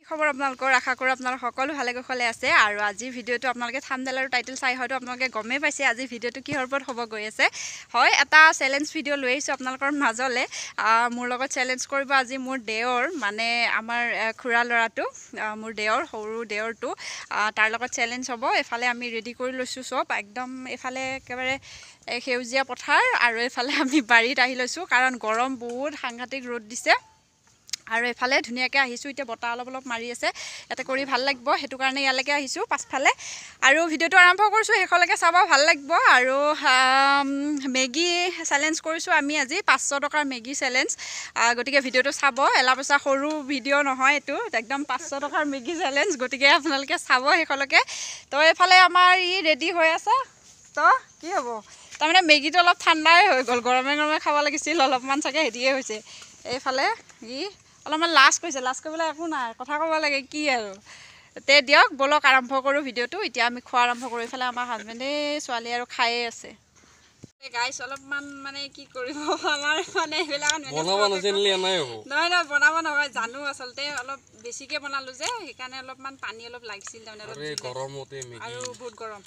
খবৰ আপোনালোকৰ আশা কৰোঁ আপোনালোক সকলো ভালে কুশলে আছে আৰু আজি ভিডিঅ'টো আপোনালোকে থাম্বনেল আৰু টাইটেল চাই হয়তো আপোনালোকে গমেই পাইছে আজি ভিডিঅ'টো কিহৰ ওপৰত হ'ব গৈ আছে হয় এটা চ্যালেঞ্জ ভিডিঅ' লৈ আহিছোঁ আপোনালোকৰ মাজলে মোৰ লগত চ্যালেঞ্জ কৰিব আজি মোৰ দেওৰ মানে আমাৰ খুৰা ল'ৰাটো মোৰ দেওৰ সৰু দেওৰটো তাৰ লগত চ্যালেঞ্জ হ'ব এফালে আমি ৰেডি কৰি লৈছোঁ সব একদম এফালে একেবাৰে সেউজীয়া পথাৰ আৰু এফালে আমি বাৰীত আহি লৈছোঁ কাৰণ গৰম বহুত সাংঘাতিক ৰ'দ দিছে আৰু এফালে ধুনীয়াকৈ আহিছোঁ এতিয়া বতাহ অলপ মাৰি আছে ইয়াতে কৰি ভাল লাগিব সেইটো কাৰণে ইয়ালৈকে আহিছোঁ পাছফালে আৰু ভিডিঅ'টো আৰম্ভ কৰিছোঁ শেষলৈকে চাব ভাল লাগিব আৰু মেগী চ্যালেঞ্জ কৰিছোঁ আমি আজি 500 টকাৰ মেগী চ্যালেঞ্জ গতিকে ভিডিঅ'টো চাব এলাপচা সৰু ভিডিঅ' নহয় এইটো একদম 500 টকাৰ মেগী চ্যালেঞ্জ গতিকে আপোনালোকে চাব শেষলৈকে তো এফালে আমাৰ ই ৰেডি হৈ আছে তো কি হ'ব তাৰমানে মেগীটো অলপ ঠাণ্ডাই হৈ গ'ল গৰমে গৰমে খাব লাগিছিল অলপমান চাগে হেৰিয়ে হৈছে এইফালে ই অলপমান লাজ কৰিবলৈ একো নাই কথা ক'ব লাগে কি আৰু তে দিয়ক বলক আৰম্ভ কৰোঁ ভিডিঅ'টো এতিয়া আমি খোৱা আৰম্ভ কৰোঁ এইফালে আমাৰ হাজবেণ্ডে ছোৱালী আৰু খায়ে আছে গাইছ অলপমান মানে কি কৰিব আমাৰ মানে এইবিলাক বনাব নাজানিলে নাই হ'ব নহয় বনাব নহয় জানো আচলতে অলপ বেছিকৈ বনালোঁ যে সেইকাৰণে অলপমান পানী অলপ লাগিছিল তাৰমানে অলপ গৰমতে আৰু বহুত গৰম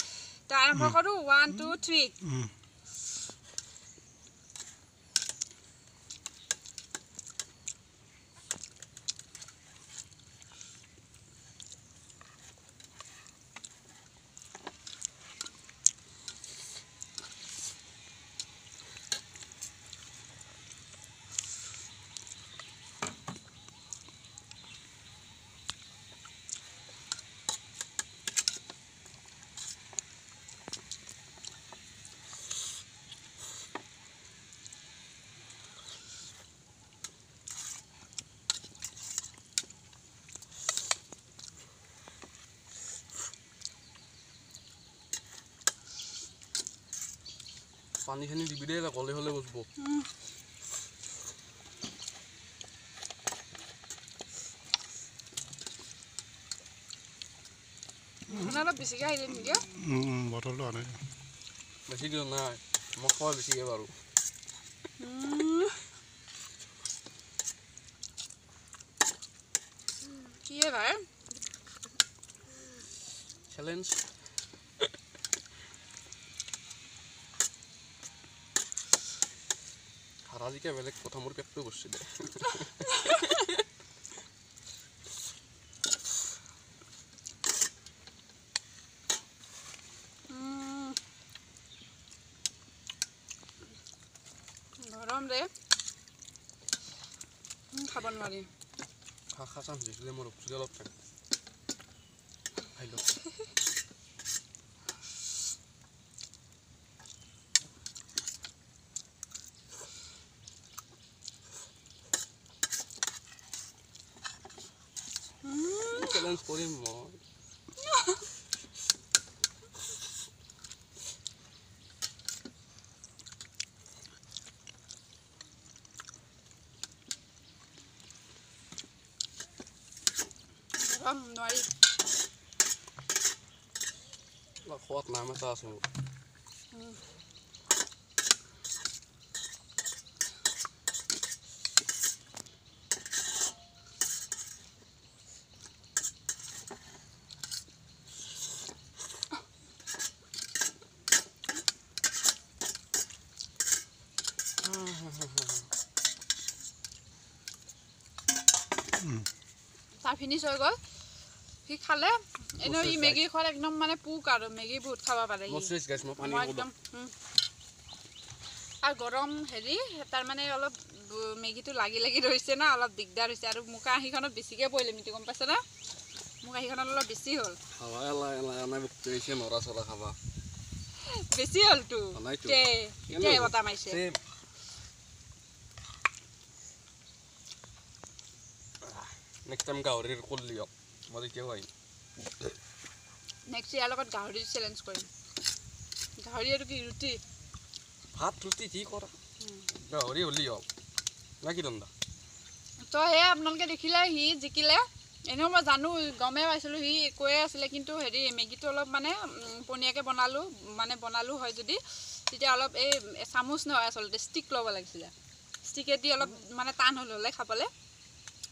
তো আৰম্ভ কৰোঁ 1 2 3 পানী খানি দিবি দে কলে হলে বসব অলপ বেছিকৈ আহিলে নেকি বটলটো আনে বেছি দিও নাই মই খোৱা বেছিকৈ বাৰু কি ভাই চ্যালেঞ্জ হাৰাজিকে বেলেগ কথা মোৰ পেটটো বসছিল গৰম ৰে খাব নোৱাৰি খা চাম দিছিলে মোৰ অপচি অলপ থাকে খাইলো চ্যালেঞ্জ কৰিম মই নোৱাৰি খোৱাত নাম এটা আছোঁ তাৰ ফিনিশ হৈ গ'ল সি খালে এনেও ই মেগী খোৱাৰ একদম মানে পোক আৰু মেগী বহুত খাব পাৰে একদম আৰু গৰম হেৰি তাৰ মানে অলপ মেগীটো লাগি ধৰিছে না অলপ দিগদাৰ হৈছে আৰু মোক আহিখনত বেছিকৈ পৰিলে মিটি গম পাইছে না মোক আহিখনত অলপ বেছি হ'ল বেছি হ'লতো এতিয়া বটা মাৰিছে নেক্সট টাইম গাহৰিৰ কৰলি মই এতিয়া হয় নেক্সট ইয়াৰ লগত গাহৰি চ্যালেঞ্জ কৰিম গাহৰি আৰু কি ৰুটি ভাত ৰুটি কি কৰা গাহৰি হলি হ'ল না কি দণ্ডা তো হে আপোনালোকে দেখিলে সি জিকিলে এনেও মই জানো গমে পাইছিলোঁ সি কৈয়ে আছিলে কিন্তু হেৰি মেগীটো অলপ মানে পনীয়াকৈ বনালোঁ হয় যদি তেতিয়া অলপ এই চামুচ নহয় আচলতে ষ্টিক ল'ব লাগিছিলে ষ্টিকেদি অলপ মানে টান হ'লে খাবলৈ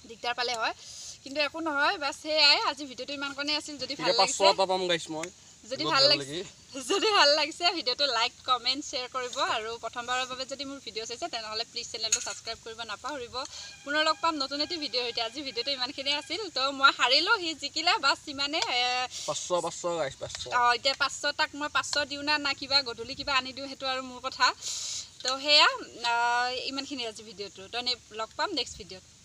দিগদাৰ পালে হয় কিন্তু একো নহয় বাছ সেয়াই আজি ভিডিঅ'টো ইমানকণে আছিল যদি ভাল লাগিছে 500 পাম গাইছ মই যদি ভাল লাগিছে ভিডিঅ'টো লাইক কমেণ্ট শ্বেয়াৰ কৰিব আৰু প্ৰথমবাৰৰ বাবে যদি মোৰ ভিডিঅ' চাইছে তেনেহ'লে প্লিজ চেনেলটো ছাবস্ক্ৰাইব কৰিব নাপাহৰিব পুনৰ লগ পাম নতুন এটি ভিডিঅ' সৈতে আজি ভিডিঅ'টো ইমানখিনিয়ে আছিল তো মই হাৰিলোঁ সি জিকিলে বাছ ইমানে 500 গাইছ 500 এতিয়া 500 তাক মই 500 দিওঁ না কিবা গধূলি কিবা আনি দিওঁ সেইটো আৰু মোৰ কথা তো সেয়া ইমানখিনি আজি ভিডিঅ'টো তো লগ পাম নেক্সট ভিডিঅ'ত